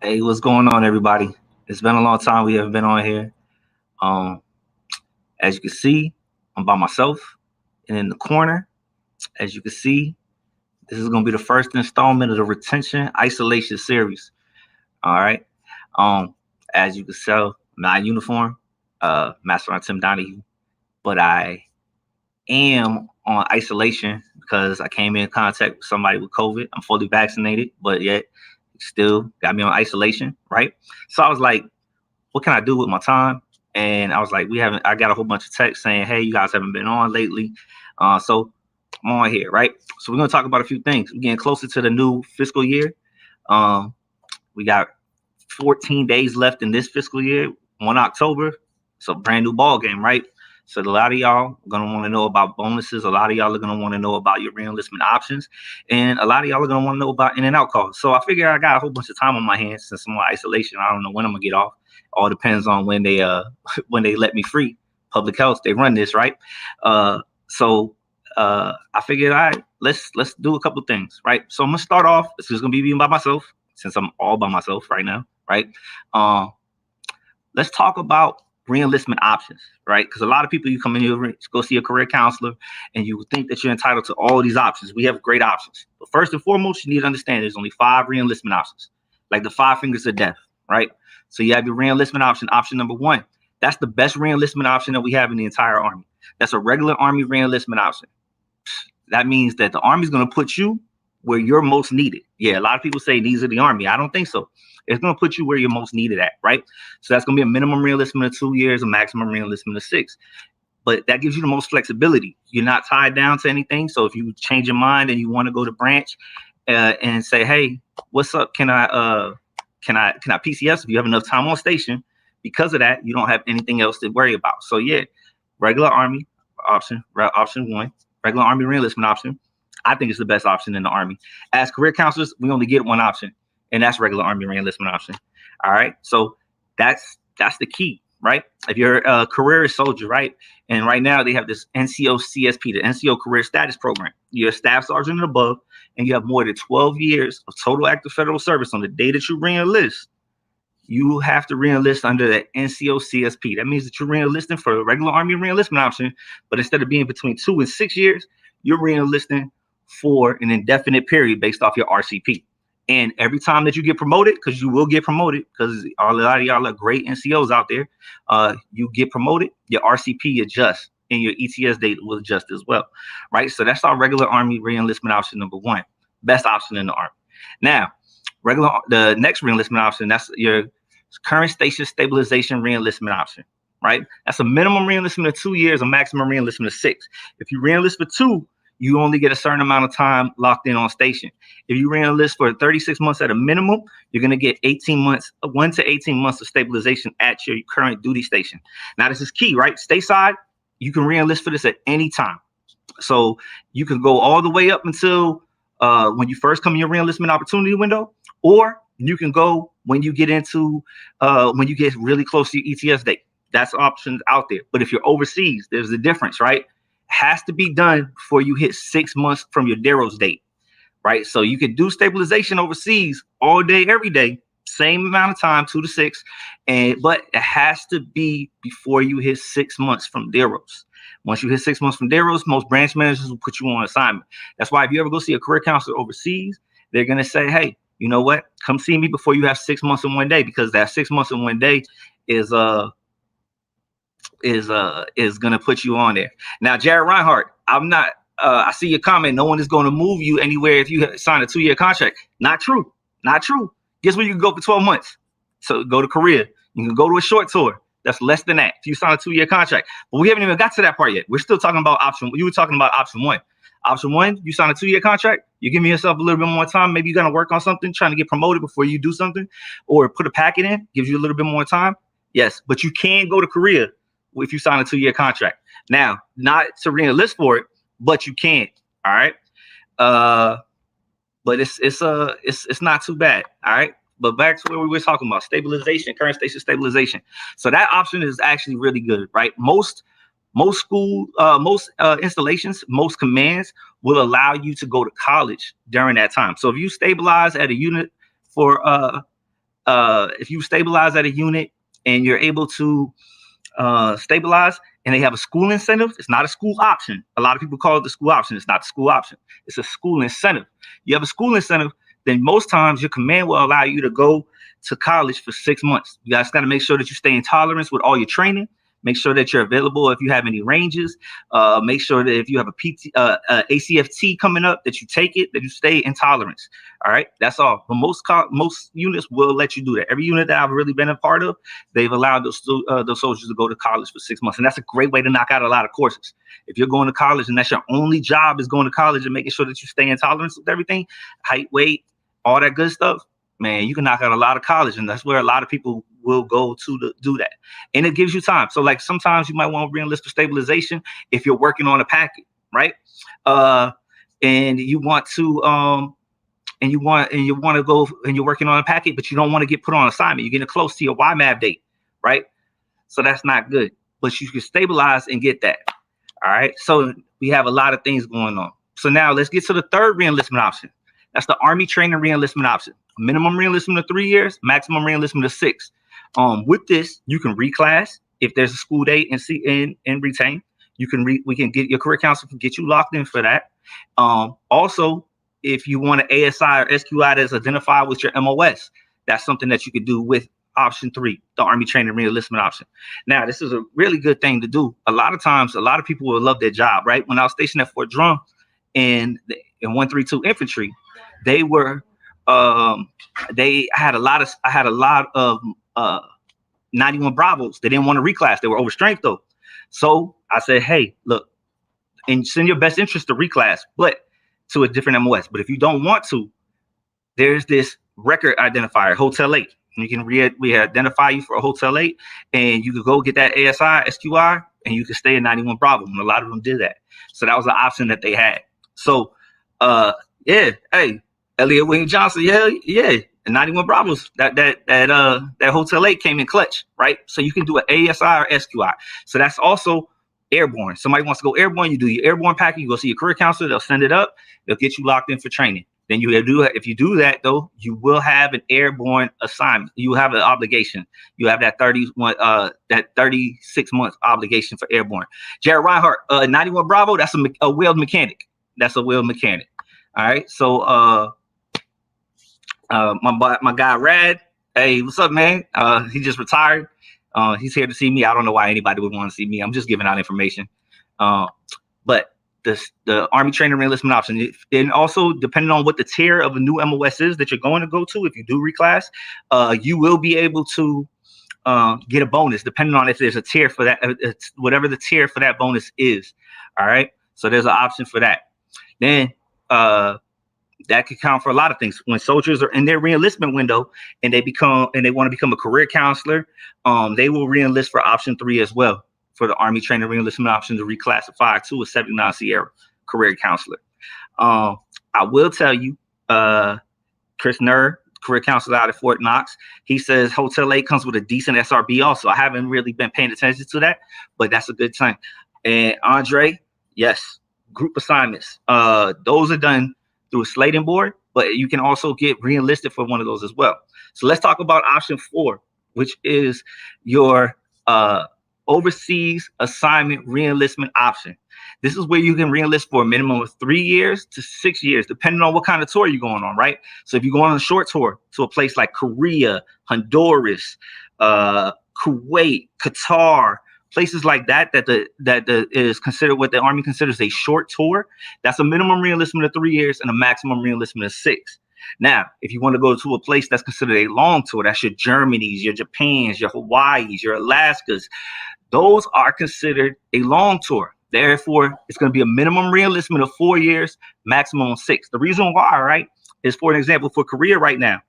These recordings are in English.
Hey, what's going on, everybody? It's been a long time we haven't been on here. Um, as you can see, I'm by myself, and in the corner, as you can see, this is going to be the first installment of the retention isolation series. All right. Um, as you can tell, not uniform, Master Tim Donahue, but I am on isolation because I came in contact with somebody with COVID. I'm fully vaccinated, but yet still got me on isolation, right? So I was like, what can I do with my time? And I was like, I got a whole bunch of texts saying, hey, you guys haven't been on lately. So I'm on here, right? So we're going to talk about a few things. We're getting closer to the new fiscal year. Um, we got 14 days left in this fiscal year, 1 October. It's a brand new ball game, right? So a lot of y'all are going to want to know about bonuses. A lot of y'all are going to want to know about your reenlistment options. And a lot of y'all are going to want to know about in and out calls. So I figure I got a whole bunch of time on my hands since I'm on isolation. I don't know when I'm going to get off. All depends on when they when they let me free. Public health, they run this, right? So I figured, all right, let's do a couple things, right? So I'm gonna start off. This is gonna be being by myself since I'm all by myself right now, right? Um, let's talk about reenlistment options, right? Because a lot of people, you come in here, go see a career counselor, and you think that you're entitled to all these options. We have great options, but first and foremost, you need to understand there's only 5 reenlistment options, like the 5 fingers of death, right? So you have your reenlistment option. Option number 1, that's the best reenlistment option that we have in the entire Army. That's a regular Army reenlistment option. That means that the Army is going to put you where you're most needed. Yeah, a lot of people say these are the Army. I don't think so. It's going to put you where you're most needed at, right? So that's going to be a minimum reenlistment of 2 years, a maximum reenlistment of 6. But that gives you the most flexibility. You're not tied down to anything. So if you change your mind and you want to go to branch and say, hey, what's up? Can I PCS if you have enough time on station? Because of that, you don't have anything else to worry about. So yeah, regular Army option 1, regular Army reenlistment option. I think it's the best option in the Army. As career counselors, we only get one option, and that's regular Army reenlistment option. All right, so that's the key, right? If you're a career soldier, right, and right now they have this NCO CSP, the NCO Career Status Program. You're a staff sergeant and above, and you have more than 12 years of total active federal service on the day that you reenlist. You have to reenlist under the NCO CSP. That means that you're reenlisting for the regular Army reenlistment option, but instead of being between 2 and 6 years, you're reenlisting for an indefinite period based off your RCP. And every time that you get promoted, because you will get promoted, because a lot of y'all are great NCOs out there, you get promoted, your RCP adjusts, and your ETS date will adjust as well, right? So that's our regular Army reenlistment option number 1, best option in the Army. Now, the next reenlistment option, that's your current station stabilization reenlistment option, right? That's a minimum reenlistment of 2 years, a maximum reenlistment of 6. If you reenlist for 2, you only get a certain amount of time locked in on station. If you reenlist for 36 months at a minimum, you're going to get 18 months, 1 to 18 months of stabilization at your current duty station. Now, this is key, right? Stateside, you can reenlist for this at any time. So you can go all the way up until when you first come in your reenlistment opportunity window, or you can go when you get really close to your ETS date. That's options out there. But if you're overseas, there's a difference, right? Has to be done before you hit 6 months from your DEROS date, right? So you can do stabilization overseas all day, every day, same amount of time, 2 to 6, but it has to be before you hit 6 months from DEROS. Once you hit 6 months from DEROS, most branch managers will put you on assignment. That's why if you ever go see a career counselor overseas, they're going to say, hey, you know what? Come see me before you have 6 months in 1 day, because that 6 months in 1 day is gonna put you on there. Now, Jared Reinhardt, I'm not. I see your comment. No one is going to move you anywhere if you sign a 2-year contract. Not true. Not true. Guess where you can go for 12 months? So go to Korea. You can go to a short tour. That's less than that if you sign a 2-year contract. But we haven't even got to that part yet. We're still talking about option. You were talking about option 1. Option 1, you sign a 2-year contract. You're giving yourself a little bit more time. Maybe you're gonna work on something, trying to get promoted before you do something, or put a packet in. Gives you a little bit more time. Yes, but you can go to Korea if you sign a 2-year contract. Now, not to reenlist for it, but you can. All right. But it's not too bad. All right. But back to where we were talking about stabilization, current station stabilization. So that option is actually really good, right? Most installations, most commands will allow you to go to college during that time. So if you stabilize at a unit for if you stabilize at a unit and you're able to stabilize, and they have a school incentive. It's not a school option. A lot of people call it the school option. It's not the school option. It's a school incentive. You have a school incentive, then most times your command will allow you to go to college for 6 months. You guys got to make sure that you stay in tolerance with all your training. Make sure that you're available if you have any ranges. Make sure that if you have a ACFT coming up, that you take it, that you stay in tolerance. All right, that's all. But most units will let you do that. Every unit that I've really been a part of, they've allowed those soldiers to go to college for 6 months, and that's a great way to knock out a lot of courses. If you're going to college and that's your only job is going to college and making sure that you stay in tolerance with everything, height, weight, all that good stuff, man, you can knock out a lot of college, and that's where a lot of people will go to do that. And it gives you time. So like sometimes you might want to re-enlist for stabilization if you're working on a packet, right? And you want to and you want to go and you're working on a packet, but you don't want to get put on assignment. You're getting close to your YMAV date, right? So that's not good. But you can stabilize and get that. All right. So we have a lot of things going on. So now let's get to the third re-enlistment option. That's the Army training re-enlistment option. Minimum re-enlistment of 3 years, maximum re-enlistment of 6. With this, you can reclass if there's a school date and retain. We can get your career counselor can get you locked in for that. Also, if you want an ASI or SQI that's identified with your MOS, that's something that you could do with option 3, the Army training re-enlistment option. Now, this is a really good thing to do. A lot of times, a lot of people will love their job, right? When I was stationed at Fort Drum in 132 Infantry, they were I had a lot of 91 Bravos. They didn't want to reclass. They were overstrength though. So I said, hey, look, and send your best interest to reclass, but to a different MOS. But if you don't want to, there's this record identifier, Hotel 8. You can we identify you for a Hotel 8, and you could go get that ASI, SQI, and you can stay in 91 Bravo. And a lot of them did that. So that was the option that they had. So yeah, hey, Elliot William Johnson, yeah. And 91 Bravos, that Hotel 8 came in clutch, right? So you can do an ASI or SQI. So that's also airborne. Somebody wants to go airborne, you do your airborne packet, you go see your career counselor, they'll send it up, they'll get you locked in for training. Then if you do that though, you will have an airborne assignment. You have an obligation. You have that 36 month obligation for airborne. Jared Reinhardt, 91 Bravo, that's a wheel mechanic. That's a wheel mechanic. All right. So my guy Rad, hey, what's up, man? He just retired. He's here to see me. I don't know why anybody would want to see me. I'm just giving out information. But the Army training re-enlistment option, and also depending on what the tier of a new MOS is that you're going to go to, if you do reclass, you will be able to get a bonus depending on if there's a tier for that, whatever the tier for that bonus is. All right. So there's an option for that. Then that could count for a lot of things. When soldiers are in their re-enlistment window and they want to become a career counselor, they will re-enlist for option 3 as well, for the Army training re-enlistment option to reclassify to a 79 Sierra career counselor. I will tell you, Chris Nur, career counselor out at Fort Knox, he says Hotel 8 comes with a decent SRB also. I haven't really been paying attention to that, but that's a good thing. And Andre, yes, group assignments. Those are done through a slating board, but you can also get re-enlisted for one of those as well. So let's talk about option 4, which is your overseas assignment re-enlistment option. This is where you can re-enlist for a minimum of 3 years to 6 years, depending on what kind of tour you're going on, right? So if you're going on a short tour to a place like Korea, Honduras, Kuwait, Qatar, places like that is considered what the Army considers a short tour, that's a minimum re-enlistment of 3 years and a maximum re-enlistment of 6. Now, if you want to go to a place that's considered a long tour, that's your Germanys, your Japans, your Hawaiis, your Alaskas, those are considered a long tour. Therefore, it's going to be a minimum re-enlistment of 4 years, maximum of 6. The reason why, right, is, for an example, for Korea right now,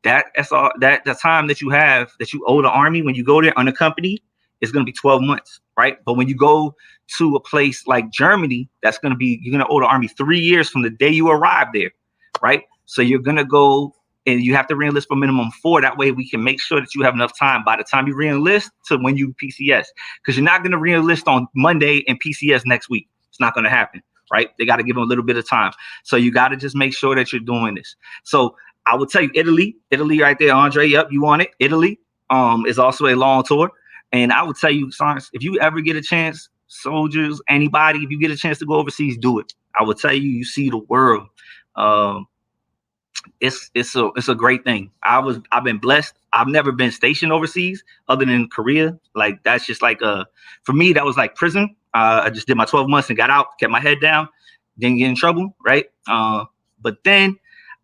that the time that you have that you owe the Army when you go there unaccompanied is going to be 12 months, right? But when you go to a place like Germany, you're going to owe the Army 3 years from the day you arrive there, right? So you're going to go and you have to re-enlist for minimum 4. That way we can make sure that you have enough time by the time you re-enlist to when you PCS, because you're not going to re-enlist on Monday and PCS next week. It's not going to happen. right? They got to give them a little bit of time. So you got to just make sure that you're doing this. So I would tell you Italy right there, Andre. Yep, you want it. Italy is also a long tour. And I would tell you, Science, if you ever get a chance, soldiers, anybody, if you get a chance to go overseas, do it. I would tell you, you see the world. It's a great thing. I've been blessed. I've never been stationed overseas other than Korea. Like that's just like for me, that was like prison. I just did my 12 months and got out, kept my head down, didn't get in trouble, right? But then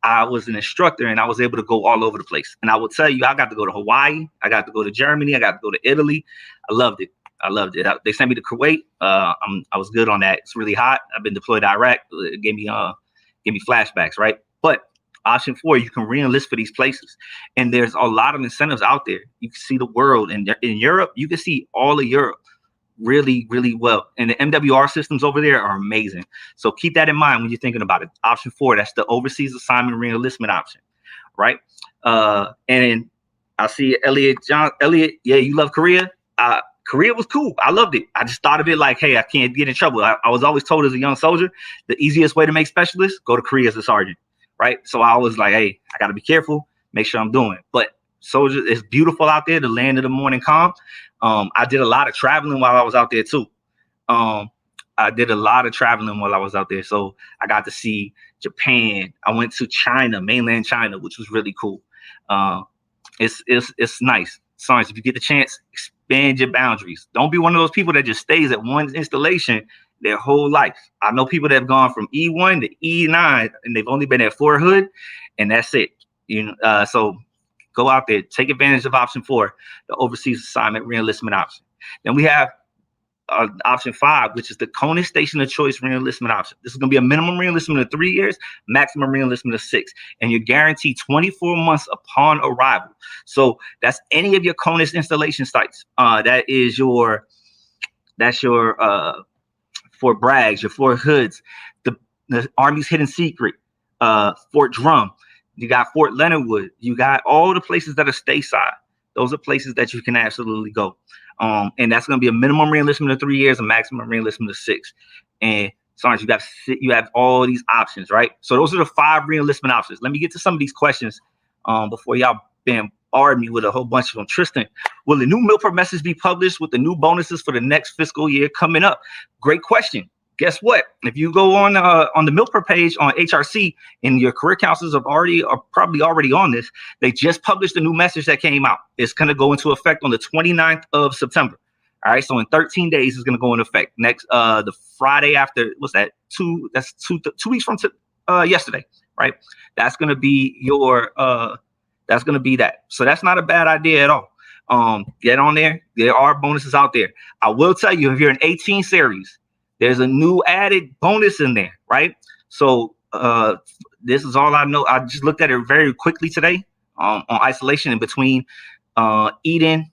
I was an instructor and I was able to go all over the place. And I will tell you, I got to go to Hawaii, I got to go to Germany, I got to go to Italy. I loved it. They sent me to Kuwait. I was good on that. It's really hot. I've been deployed to Iraq. It gave me flashbacks, right? But option 4, you can re-enlist for these places. And there's a lot of incentives out there. You can see the world. And in Europe, you can see all of Europe really, really well. And the MWR systems over there are amazing. So keep that in mind when you're thinking about it. Option 4, that's the overseas assignment re-enlistment option, right? And I see Elliot, yeah, you love Korea. Korea was cool. I loved it. I just thought of it like, hey, I can't get in trouble. I was always told as a young soldier, the easiest way to make specialists, go to Korea as a sergeant, right? So I was like, hey, I got to be careful, make sure I'm doing it. But soldiers, it's beautiful out there, the land of the morning calm. I did a lot of traveling while I was out there too. So I got to see Japan. I went to China, mainland China, which was really cool. It's nice. Science, if you get the chance, expand your boundaries. Don't be one of those people that just stays at one installation their whole life. I know people that have gone from E1 to E9 and they've only been at Fort Hood, and that's it. So go out there, take advantage of option 4, the overseas assignment re-enlistment option. Then we have option 5, which is the CONUS Station of Choice re-enlistment option. This is going to be a minimum re-enlistment of 3 years, maximum re-enlistment of 6, and you're guaranteed 24 months upon arrival. So that's any of your CONUS installation sites. That's your Fort Braggs, your Fort Hoods, the Army's Hidden Secret, Fort Drum. You got Fort Leonard Wood. You got all the places that are stateside. Those are places that you can absolutely go. And that's going to be a minimum re-enlistment of 3 years, a maximum re-enlistment of 6. And sorry, you have all these options, right? So those are the 5 re-enlistment options. Let me get to some of these questions before y'all bombard me with a whole bunch of them. Tristan, will the new MILPER message be published with the new bonuses for the next fiscal year coming up? Great question. Guess what? If you go on the MILPER page on HRC, and your career counselors are probably already on this, they just published a new message that came out. It's going to go into effect on the 29th of September. All right, so in 13 days, it's going to go into effect. Next, the Friday after, what's that? Two weeks from yesterday, right? That's going to be that's going to be that. So that's not a bad idea at all. Get on there. There are bonuses out there. I will tell you, if you're an 18 series, there's a new added bonus in there, right? So this is all I know. I just looked at it very quickly today on isolation in between eating,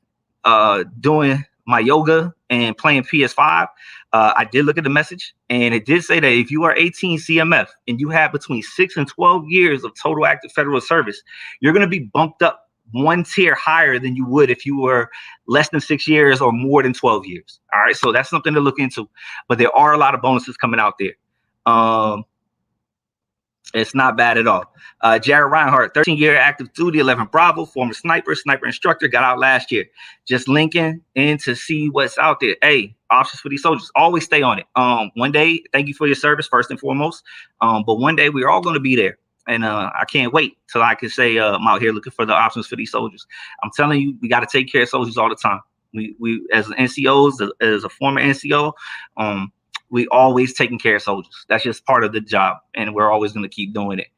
doing my yoga, and playing PS5. I did look at the message, and it did say that if you are 18 CMF and you have between 6 and 12 years of total active federal service, you're going to be bumped up 1 tier higher than you would if you were less than 6 years or more than 12 years. All right, so that's something to look into. But there are a lot of bonuses coming out there. It's not bad at all. Jared Reinhardt, 13-year active duty, 11 Bravo, former sniper instructor, got out last year. Just linking in to see what's out there. Hey, options for these soldiers. Always stay on it. One day, thank you for your service, first and foremost. But one day, we're all going to be there. And I can't wait till I can say I'm out here looking for the options for these soldiers. I'm telling you, we got to take care of soldiers all the time. We as NCOs, as a former NCO, we always taking care of soldiers. That's just part of the job, and we're always going to keep doing it.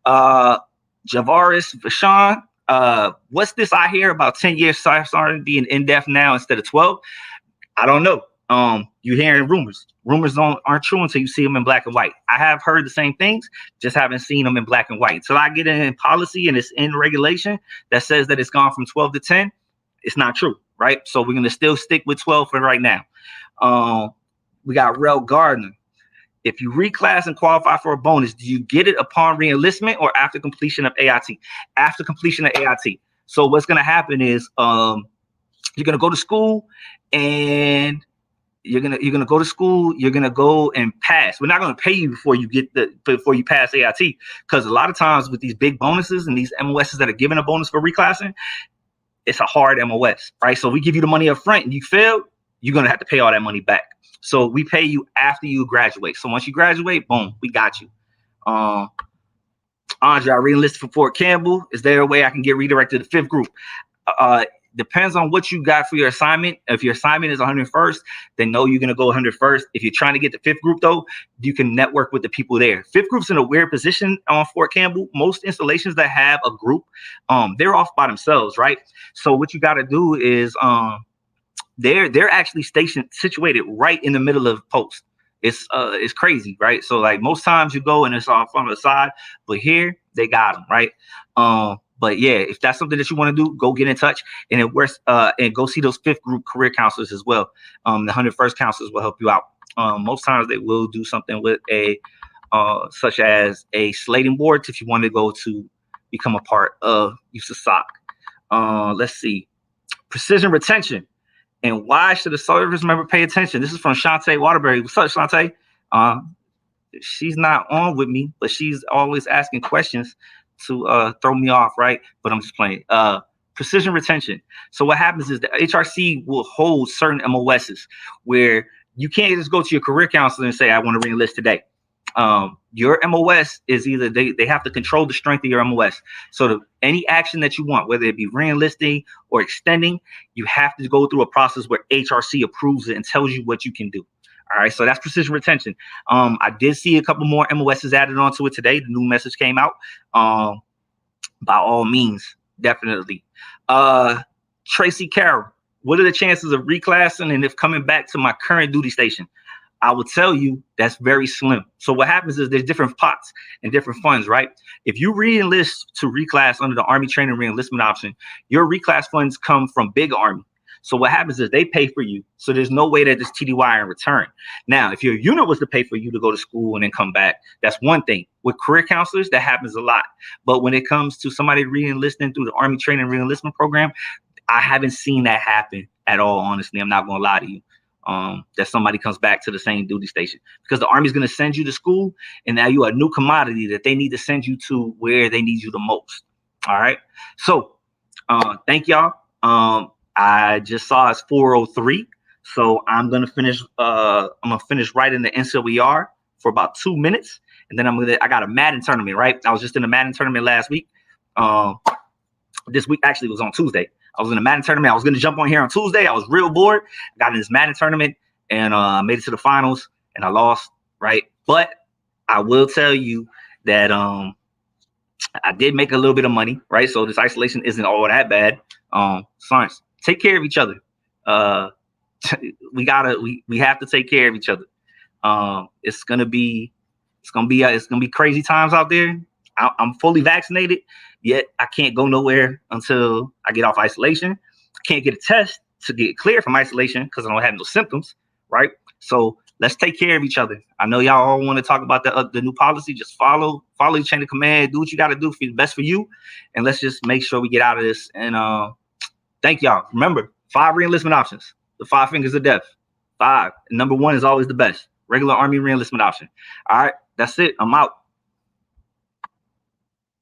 Javaris Vashon, what's this I hear about 10 years sergeant being in-depth now instead of 12? I don't know. You're hearing rumors. Rumors aren't true until you see them in black and white. I have heard the same things, just haven't seen them in black and white. Till I get it in policy and it's in regulation that says that it's gone from 12 to 10, it's not true, right? So we're going to still stick with 12 for right now. We got Rel Gardner. If you reclass and qualify for a bonus, do you get it upon re-enlistment or after completion of AIT? After completion of AIT. So what's going to happen is you're going to go to school, and you're gonna go to school. You're gonna go and pass. We're not gonna pay you before you pass AIT, because a lot of times with these big bonuses and these MOSs that are giving a bonus for reclassing, it's a hard MOS, right? So we give you the money up front, and you fail, you're gonna have to pay all that money back. So we pay you after you graduate. So once you graduate, boom, we got you. Andre, I re-enlisted for Fort Campbell. Is there a way I can get redirected to the 5th group? Depends on what you got for your assignment. If your assignment is 101st, then no, you're going to go 101st. If you're trying to get the 5th group, though, you can network with the people there. 5th group's in a weird position on Fort Campbell. Most installations that have a group, they're off by themselves, right? So what you got to do is they're actually situated right in the middle of post. It's crazy, right? So like most times you go and it's off on the side, but here they got them, right? But yeah, if that's something that you want to do, go get in touch and it works. And go see those 5th group career counselors as well. The 101st counselors will help you out. Most times they will do something with such as a slating board if you want to go to become a part of USASOC. Let's see, precision retention. And why should a service member pay attention? This is from Shantae Waterbury. What's up, Shantae? She's not on with me, but she's always asking questions to throw me off, right? But I'm just playing. Precision retention. So what happens is the HRC will hold certain MOSs where you can't just go to your career counselor and say, I want to re-enlist today. Your MOS is either they have to control the strength of your MOS. So any action that you want, whether it be re-enlisting or extending, you have to go through a process where HRC approves it and tells you what you can do. All right, so that's precision retention. I did see a couple more MOSs added onto it today. The new message came out. By all means, definitely. Tracy Carroll, what are the chances of reclassing and if coming back to my current duty station? I will tell you that's very slim. So what happens is there's different pots and different funds, right? If you re-enlist to reclass under the Army training re-enlistment option, your reclass funds come from Big Army. So what happens is they pay for you. So there's no way that there's TDY in return. Now, if your unit was to pay for you to go to school and then come back, that's one thing. With career counselors, that happens a lot. But when it comes to somebody re-enlisting through the Army training re-enlistment program, I haven't seen that happen at all, honestly. I'm not going to lie to you. That somebody comes back to the same duty station, because the Army's going to send you to school, and now you are a new commodity that they need to send you to where they need you the most. All right. So thank y'all. I just saw it's 4:03. So I'm going to finish. I'm going to finish writing the NCOER for about 2 minutes. And then I got a Madden tournament, right? I was just in a Madden tournament last week. This week actually was on Tuesday. I was in a Madden tournament. I was going to jump on here on Tuesday. I was real bored. I got in this Madden tournament and made it to the finals, and I lost, right? But I will tell you that I did make a little bit of money, right? So this isolation isn't all that bad. Science, take care of each other. We have to take care of each other. It's gonna be crazy times out there. I'm fully vaccinated, yet I can't go nowhere until I get off isolation. I can't get a test to get cleared from isolation because I don't have no symptoms, right? So let's take care of each other. I know y'all all want to talk about the new policy. Just follow your chain of command. Do what you got to do for the best for you, and let's just make sure we get out of this. And thank y'all. Remember, 5 re-enlistment options. The 5 fingers of death. 5. Number 1 is always the best. Regular Army re-enlistment option. All right, that's it. I'm out.